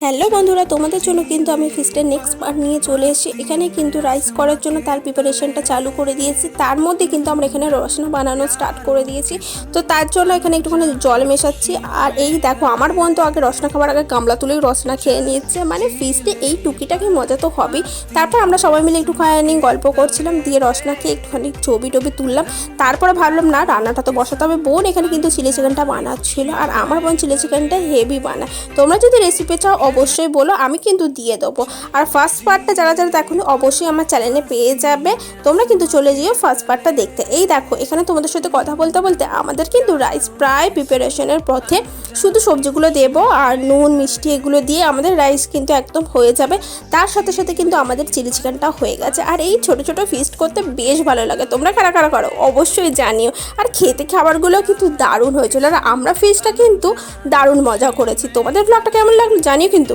Hello বন্ধুরা, তোমাদের জন্য কিন্তু আমি ফিস্টের নেক্সট পার্ট নিয়ে চলে এসেছি। এখানে কিন্তু রাইস করার জন্য তার প্রিপারেশনটা চালু করে দিয়েছি। তার মধ্যে কিন্তু আমরা এখানে রসনা বানানো স্টার্ট করে দিয়েছি। তো তার জন্য এখানে একটুখানি জল মেশাচ্ছি। আর এই দেখো, আমার বোন তো আগে রসনা খাবার আগে গামলা তুলেই রসনা খেয়ে নিচ্ছে। মানে ফিস্টে এই টুকিটাকে মজা তো হবেই। তারপর আমরা সবাই মিলে একটুখানি গল্প করছিলাম, দিয়ে রসনা খেয়ে একটুখানি ছবি টবি তুললাম। তারপরে ভাবলাম না, রান্নাটা তো বসাতে হবে। বোন এখানে কিন্তু চিলি চিকেনটা বানাচ্ছিল, আর আমার বোন চিলি চিকেনটা হেভি বানায়। তোমরা যদি রেসিপি চাও অবশ্যই বলো, আমি কিন্তু দিয়ে দেবো। আর ফার্স্ট পার্টটা যারা যারা দেখোনি অবশ্যই আমার চ্যানেলে পেয়ে যাবে। তোমরা কিন্তু চলে যেও ফার্স্ট পার্টটা দেখতে। এই দেখো, এখানে তোমাদের সাথে কথা বলতে বলতে আমাদের কিন্তু রাইস প্রায় প্রিপারেশনের পথে। শুধু সবজিগুলো দেবো আর নুন মিষ্টি এগুলো দিয়ে আমাদের রাইস কিন্তু একদম হয়ে যাবে। তার সাথে সাথে কিন্তু আমাদের চিলি চিকেনটা হয়ে গেছে। আর এই ছোটো ছোটো ফিস্ট করতে বেশ ভালো লাগে। তোমরা কারা কারা করো অবশ্যই জানিও। আর খেতে খাবারগুলো কিন্তু দারুণ হয়েছিল, আর আমরা ফিস্টটা কিন্তু দারুণ মজা করেছি। তোমাদের ব্লগটা কেমন লাগলো জানিও কিন্তু।